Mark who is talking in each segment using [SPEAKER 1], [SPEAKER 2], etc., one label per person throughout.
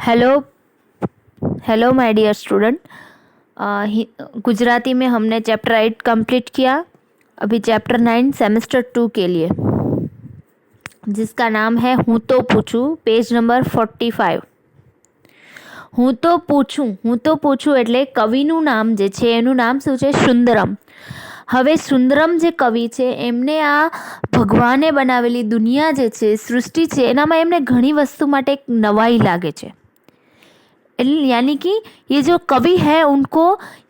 [SPEAKER 1] Hello hello my dear student. Gujarati में हमने chapter 8 complete किया। अभी चैप्टर 9 सेमेस्टर 2 के लिए, जिसका नाम है हूँ तो पूछूं, पेज नंबर 45। હું તો પૂછું એટલે કવિનું નામ જે છે એનું નામ શું છે? સુંદરમ. હવે સુંદરમ જે કવિ છે એમને આ ભગવાને બનાવેલી દુનિયા જે છે, સૃષ્ટિ છે, એનામાં એમને ઘણી વસ્તુ માટે એક નવાઈ લાગે છે। यानी कि ये जो कवि है उनको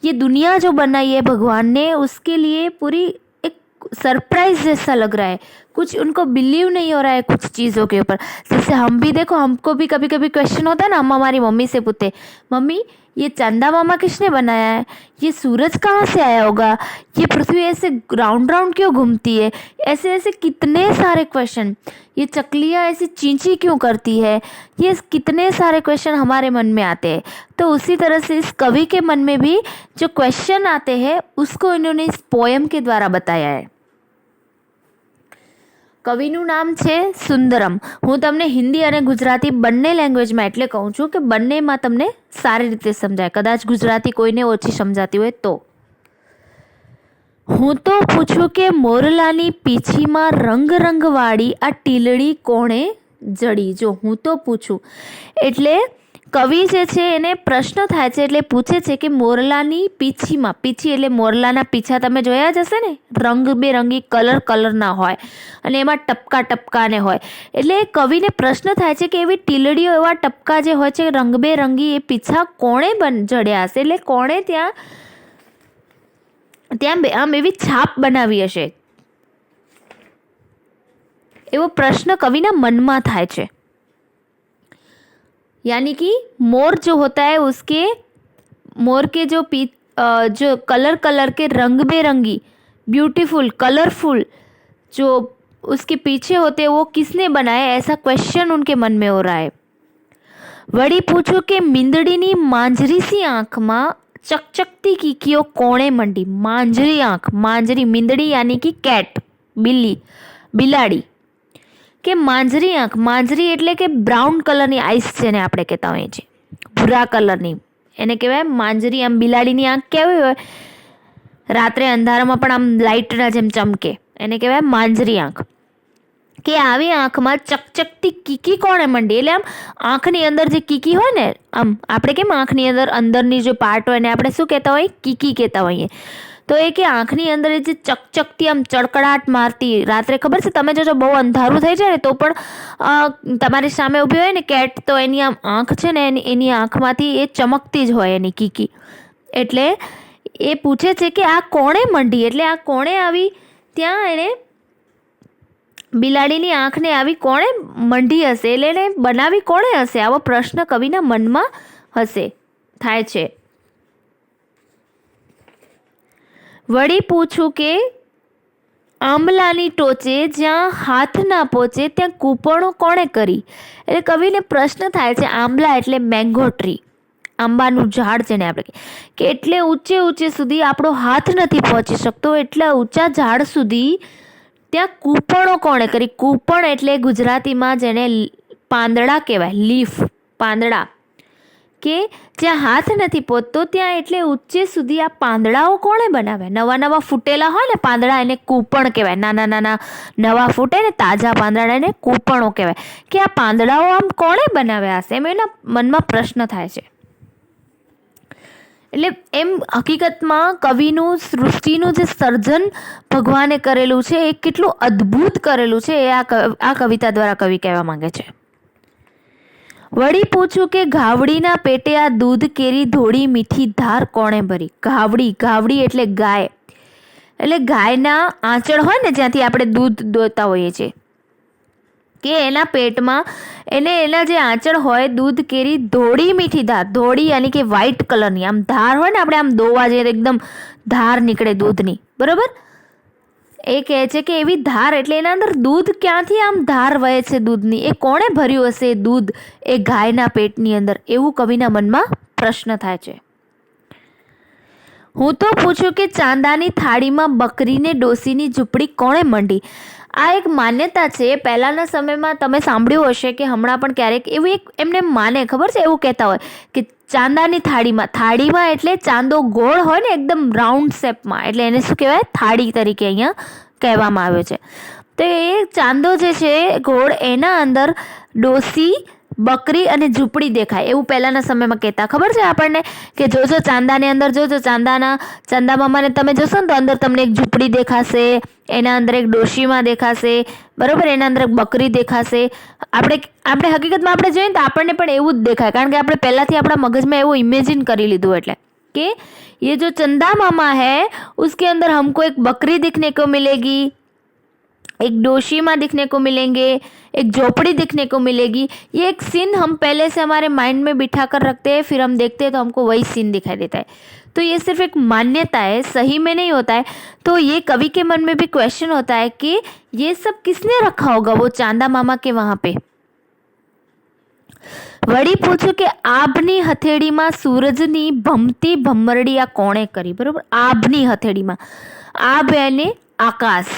[SPEAKER 1] ये दुनिया जो बनाई है भगवान ने, उसके लिए पूरी एक सरप्राइज जैसा लग रहा है। कुछ उनको बिलीव नहीं हो रहा है कुछ चीज़ों के ऊपर। जैसे हम भी देखो, हमको भी कभी कभी क्वेश्चन होता है ना, हम हमारी मम्मी से पूछते, मम्मी ये चंदा मामा किसने बनाया है? ये सूरज कहाँ से आया होगा? ये पृथ्वी ऐसे राउंड राउंड क्यों घूमती है? ऐसे ऐसे कितने सारे क्वेश्चन। ये चकलियाँ ऐसी चींची क्यों करती है? ये कितने सारे क्वेश्चन हमारे मन में आते हैं। तो उसी तरह से इस कवि के मन में भी जो क्वेश्चन आते हैं उसको इन्होंने इस पोयम के द्वारा बताया है। कविનું નામ છે સુંદરમ। હું તમને હિન્દી અને ગુજરાતી બંને લેંગ્વેજમાં એટલે કહું છું કે બંનેમાં તમને સારી રીતે સમજાય। કદાચ ગુજરાતી કોઈને ઓછી સમજાતી હોય તો। હું તો પૂછું કે મોરલાની પીછીમાં રંગ રંગવાળી આ ટીલડી કોણે જડી? જો હું તો પૂછું એટલે કવિ જે છે એને પ્રશ્ન થાય છે, એટલે પૂછે છે કે મોરલાની પીછીમાં, પીછી એટલે મોરલાના પીછા તમે જોયા જ હશે ને, રંગબેરંગી કલરના હોય અને એમાં ટપકા ટપકાને હોય। એટલે કવિને પ્રશ્ન થાય છે કે એવી ટીલડીઓ, એવા ટપકા જે હોય છે રંગબેરંગી, એ પીછા કોણે જડ્યા હશે? એટલે કોણે ત્યાં આમ એવી છાપ બનાવી હશે, એવો प्रश्न कविना મનમાં થાય છે। यानी कि मोर जो होता है उसके, मोर के जो कलर के रंग बेरंगी ब्यूटीफुल कलरफुल जो उसके पीछे होते हैं वो किसने बनाए? ऐसा क्वेश्चन उनके मन में हो रहा है। वड़ी पूछो कि मींदड़ीनी मांजरी सी आँख में चकचकती कीकीओ कोणे मंडी? मांजरी आँख, मांजरी मींदड़ी यानी कि कैट, बिलाड़ी કે માંજરી આંખ, માંજરી એટલે કે બ્રાઉન કલરની આઈસ છે ને આપણે કહેતા હોઈએ છીએ, ભૂરા કલરની, એને કહેવાય માંજરી। આમ બિલાડીની આંખ કેવી હોય? રાત્રે અંધારામાં પણ આમ લાઇટના જેમ ચમકે, એને કહેવાય માંજરી આંખ। કે આવી આંખમાં ચકચકતી કીકી કોણે મંડી? એટલે આમ આંખની અંદર જે કીકી હોય ને, આમ આપણે કેમ આંખની અંદરની જે પાર્ટ હોય ને આપણે શું કહેતા હોઈએ? કીકી કહેતા હોઈએ। તો એ કે આંખની અંદર જે ચકચકતી આમ ચડકડાટ મારતી, રાત્રે ખબર છે તમે જો બહુ અંધારું થઈ જાય ને તો પણ તમારી સામે ઊભી હોય ને કેટ, તો એની આમ આંખ છે ને, એની આંખમાંથી એ ચમકતી જ હોય એની કીકી। એટલે એ પૂછે છે કે આ કોણે મંડી? એટલે આ કોણે આવી ત્યાં એણે બિલાડીની આંખને આવી કોણે મંડી હશે? એટલે એને બનાવી કોણે હશે? આવો પ્રશ્ન કવિના મનમાં થાય છે। વળી પૂછું કે આંબલાની ટોચે જ્યાં હાથ ના પહોંચે ત્યાં કૂપણો કોણે કરી? એટલે કવિને પ્રશ્ન થાય છે, આંબલા એટલે મેંગો ટ્રી, આંબાનું ઝાડ જેને આપણે કે એટલે ઊંચે સુધી આપણો હાથ નથી પહોંચી શકતો, એટલા ઊંચા ઝાડ સુધી ત્યાં કૂપણો કોણે કરી? કૂપણ એટલે ગુજરાતીમાં જેને પાંદડા કહેવાય, લીફ, પાંદડા, કે જ્યાં હાથ નથી પહોંચતો ત્યાં એટલે ઊંચે સુધી આ પાંદડાઓ કોણે બનાવ્યા? નવા ફૂટેલા હોય ને પાંદડા, એને કૂપણ કહેવાય। નાના નવા ફૂટે ને તાજા પાંદડા, એને કૂપણો કહેવાય। કે આ પાંદડાઓ આમ કોણે બનાવ્યા હશે? એમ એના મનમાં પ્રશ્ન થાય છે। એટલે એમ હકીકતમાં કવિનું, સૃષ્ટિનું જે સર્જન ભગવાને કરેલું છે એ કેટલું અદ્ભુત કરેલું છે એ આ કવિતા દ્વારા કવિ કહેવા માંગે છે। વળી પૂછું કે ઘાવડીના પેટે આ દૂધ કેરી ધોળી મીઠી ધાર કોણે ભરી? ઘાવડી એટલે ગાય, એટલે ગાયના આંચળ હોય ને જ્યાંથી આપણે દૂધ દોતા હોઈએ છીએ, કે એના પેટમાં એના જે આંચળ હોય, દૂધ કેરી ધોળી મીઠી ધાર, ધોળી यानी કે વ્હાઈટ કલરની, આમ ધાર હોય ને આપણે આમ દોવા જઈએ એકદમ ધાર નીકળે દૂધની, બરોબર? એ કહે છે કે એવી ધાર એટલે એના અંદર દૂધ ક્યાંથી આમ ધાર વહે છે દૂધની? એ કોણે ભર્યું હશે દૂધ એ ગાયના પેટની અંદર? એવું કવિના મનમાં પ્રશ્ન થાય છે। હું તો પૂછું કે ચાંદાની થાળીમાં બકરીને ડોસીની ઝૂંપડી કોણે મંડી? આ એક માન્યતા છે. પહેલાંના સમયમાં તમે સાંભળ્યું હશે કે હમણાં પણ ક્યારેક એવું એક એમને માને, ખબર છે, એવું કહેતા હોય કે ચાંદાની થાળીમાં એટલે ચાંદો ગોળ હોય ને એકદમ રાઉન્ડ શેપમાં, એટલે એને શું કહેવાય, થાળી તરીકે અહીંયા કહેવામાં આવ્યો છે. તો એ ચાંદો જે છે ગોળ, એના અંદર ડોસી, બકરી અને ઝૂંપડી દેખાય એવું પહેલાંના સમયમાં કહેતા. ખબર છે આપણને કે જોજો ચાંદાની અંદર, જોજો ચાંદા મામાને તમે જોશો ને તો અંદર તમને એક ઝૂંપડી દેખાશે, એના અંદર એક ડોશીમાં દેખાશે, બરાબર, એના અંદર એક બકરી દેખાશે. આપણે હકીકતમાં આપણે જોઈએ ને તો આપણને પણ એવું જ દેખાય, કારણ કે આપણે પહેલાંથી આપણા મગજમાં એવું ઇમેજિન કરી લીધું. એટલે कि ये जो चंदा मामा है उसके अंदर हमको एक बकरी दिखने को मिलेगी, एक डोशीमा दिखने को मिलेंगे, एक झोपड़ी दिखने को मिलेगी. ये एक सीन हम पहले से हमारे माइंड में बिठा कर रखते हैं, फिर हम देखते हैं तो हमको वही सीन दिखाई देता है. तो ये सिर्फ एक मान्यता है, सही में नहीं होता है. तो ये कवि के मन में भी क्वेश्चन होता है कि ये सब किसने रखा होगा वो चांदा मामा के वहाँ पे. वड़ी पूछू कि आभनी हथेळीमां सूरजनी भमती भमरडी आ कोणे करी. बरोबर, आभनी हथेळीमां, आभ यानी आकाश,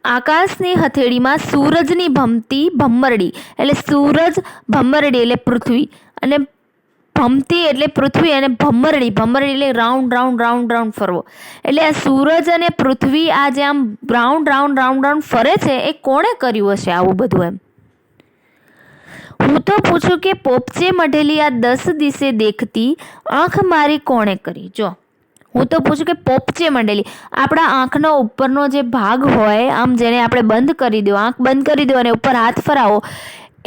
[SPEAKER 1] આકાશની હથેળીમાં સૂરજની ભમતી ભમરડી એટલે સૂરજ, ભમરડી એટલે પૃથ્વી, અને ભમતી એટલે પૃથ્વી, અને ભમરડી એટલે રાઉન્ડ રાઉન્ડ રાઉન્ડ રાઉન્ડ ફરવો. એટલે આ સૂરજ અને પૃથ્વી આ જે આમ રાઉન્ડ રાઉન્ડ રાઉન્ડ રાઉન્ડ ફરે છે એ કોણે કર્યું હશે આવું બધું એમ. હું તો પૂછું કે પોપચે મઢેલી આ 10 દિશે દેખતી આંખ મારી કોણે કરી. જો હું તો પૂછું કે પોપચે મંડેલી, આપણા આંખનો ઉપરનો જે ભાગ હોય આમ, જેને આપણે બંધ કરી દો, આંખ બંધ કરી દો અને ઉપર હાથ ફરાવો,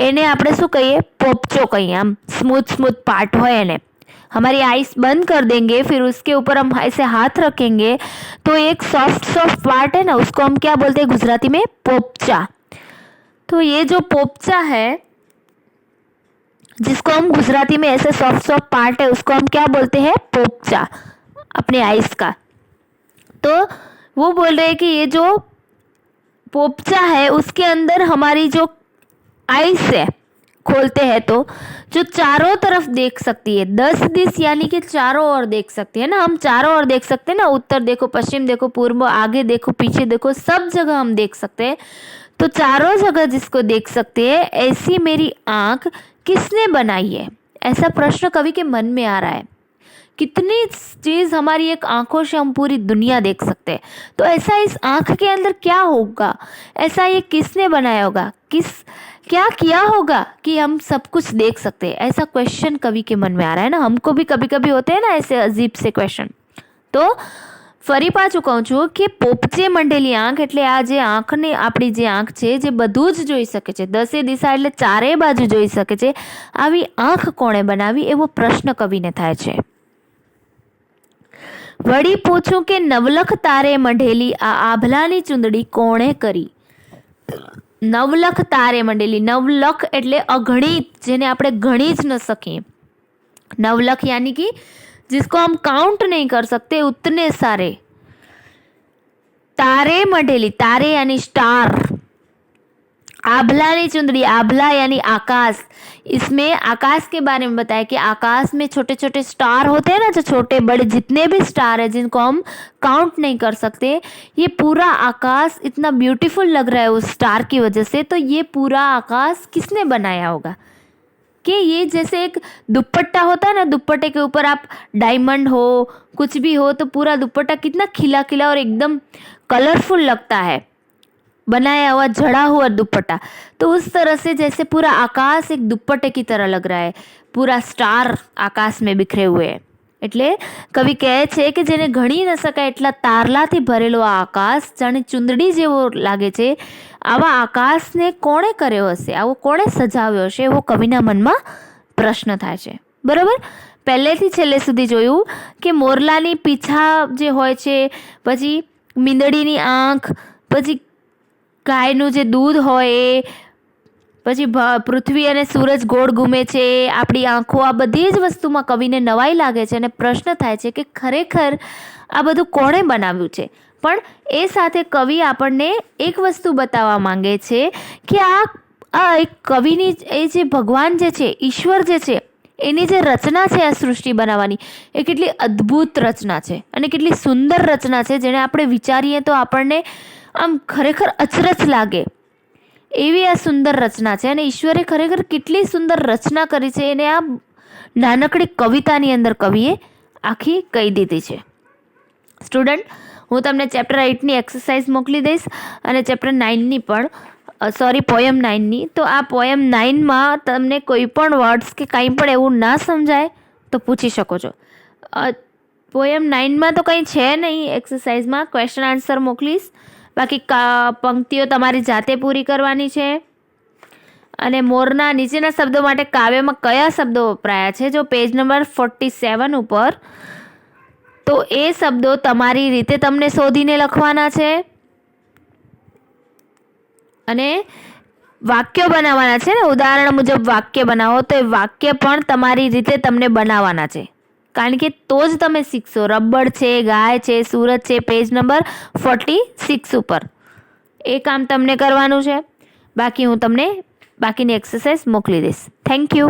[SPEAKER 1] એને આપણે શું કહીએ, પોપચો कहिए. हम स्मूथ पार्ट हो ने, हमारी आईज बंद कर देंगे, फिर उसके ऊपर हम ऐसे हाथ रखेंगे तो एक सॉफ्ट पार्ट है ना, उसको हम क्या बोलते हैं गुजराती में, पोपचा. तो ये जो पोपचा है जिसको हम गुजराती में ऐसे सॉफ्ट पार्ट है उसको हम क्या बोलते हैं, पोपचा, अपने आईज का. तो वो बोल रहे हैं कि ये जो पोपचा है उसके अंदर हमारी जो आईज है खोलते हैं तो जो चारों तरफ देख सकती है, 10 दिश यानी कि चारों ओर देख सकती है ना. हम चारों ओर देख सकते हैं ना, उत्तर देखो, पश्चिम देखो, पूर्व, आगे देखो, पीछे देखो, सब जगह हम देख सकते हैं. तो चारों जगह जिसको देख सकते हैं, ऐसी मेरी आंख किसने बनाई है, ऐसा प्रश्न कवि के मन में आ रहा है. कितनी चीज़ हमारी एक आंखों से हम पूरी दुनिया देख सकते हैं, तो ऐसा इस आंख के अंदर क्या होगा, ऐसा ये किसने बनाया होगा, क्या किया होगा कि हम सब कुछ देख सकते हैं. ऐसा क्वेश्चन कवि के मन में आ रहा है ना. हमको भी कभी कभी होते हैं ना ऐसे अजीब से क्वेश्चन. तो ફરી પાછું કહું છું કે પોપચે મંડેલી આંખ એટલે આ જે આંખને, આપણી જે આંખ છે જે બધું જ જોઈ શકે છે, 10 દિશા એટલે ચારે બાજુ જોઈ શકે છે, આવી આંખ કોણે બનાવી એવો પ્રશ્ન કવિને થાય છે. વળી પૂછું કે નવલખ તારે મઢેલી આ આભલાની ચૂંદડી કોણે કરી. નવલખ તારે મંડેલી, નવલખ એટલે અગણિત, જેને આપણે ગણી જ ન શકીએ. नवलख यानी कि जिसको हम काउंट नहीं कर सकते, उतने सारे. तारे मढ़ेली, तारे यानी स्टार. आभला नी चुंदड़ी, आभला यानी आकाश. इसमें आकाश के बारे में बताया कि आकाश में छोटे छोटे स्टार होते हैं ना, जो छोटे बड़े जितने भी स्टार है जिनको हम काउंट नहीं कर सकते, ये पूरा आकाश इतना ब्यूटीफुल लग रहा है उस स्टार की वजह से. तो ये पूरा आकाश किसने बनाया होगा कि ये जैसे एक दुपट्टा होता है ना, दुपट्टे के ऊपर आप डायमंड हो कुछ भी हो तो पूरा दुपट्टा कितना खिला खिला और एकदम कलरफुल लगता है, बनाया हुआ जड़ा हुआ दुपट्टा. तो उस तरह से जैसे पूरा आकाश एक दुपट्टे की तरह लग रहा है, पूरा स्टार आकाश में बिखरे हुए हैं. એટલે કવિ કહે છે કે જેને ગણી ન શકાય એટલા તારલાથી ભરેલો આ આકાશ જાણે ચુંદડી જેવો લાગે છે. આવા આકાશને કોણે કર્યો હશે, આવો કોણે સજાવ્યો હશે, એવો કવિના મનમાં પ્રશ્ન થાય છે. બરાબર. પહેલેથી છેલ્લે સુધી જોયું કે મોરલાની પીછા જે હોય છે, પછી મીંદડીની આંખ, પછી ગાયનું જે દૂધ હોય એ, પછી પૃથ્વી અને સૂરજ ગોળ ઘૂમે છે, આપણી આંખો, આ બધી જ વસ્તુમાં કવિને નવાઈ લાગે છે અને પ્રશ્ન થાય છે કે ખરેખર આ બધું કોણે બનાવ્યું છે. પણ એ સાથે કવિ આપણને એક વસ્તુ બતાવવા માંગે છે કે આ એક કવિની એ જે ભગવાન જે છે, ઈશ્વર જે છે, એની જે રચના છે આ સૃષ્ટિ બનાવવાની, એ કેટલી અદ્ભુત રચના છે અને કેટલી સુંદર રચના છે, જેને આપણે વિચારીએ તો આપણને આમ ખરેખર અચરજ લાગે એવી આ સુંદર રચના છે. અને ઈશ્વરે ખરેખર કેટલી સુંદર રચના કરી છે એને આ નાનકડી કવિતાની અંદર કવિએ આખી કહી દીધી છે. સ્ટુડન્ટ, હું તમને ચેપ્ટર 8ની એક્સરસાઇઝ મોકલી દઈશ અને ચેપ્ટર 9ની પણ, પોયમ 9ની. તો આ પોયમ 9માં તમને કોઈ પણ વર્ડ્સ કે કંઈ પણ એવું ના સમજાય તો પૂછી શકો છો. પોયમ 9માં તો કંઈ છે નહીં એક્સરસાઇઝમાં, ક્વેશ્ચન આન્સર મોકલીશ, બાકી પંક્તિઓ તમારી જાતે પૂરી કરવાની છે. અને મોરના નીચેના શબ્દો માટે કાવ્યમાં કયા શબ્દો વપરાયા છે, જો પેજ નંબર 47 ઉપર, તો એ શબ્દો તમારી રીતે તમને શોધીને લખવાના છે અને વાક્યો બનાવવાના છે ને. ઉદાહરણ મુજબ વાક્ય બનાવો તો એ વાક્ય પણ તમારી રીતે તમને બનાવવાના છે, કારણ કે તો જ તમે શીખશો. રબડ છે, ગાય છે, સુરજ છે, પેજ નંબર 46 ઉપર એ કામ તમને કરવાનું છે. બાકી હું તમને બાકીની એક્સરસાઇઝ મોકલી દઈશ. Thank you.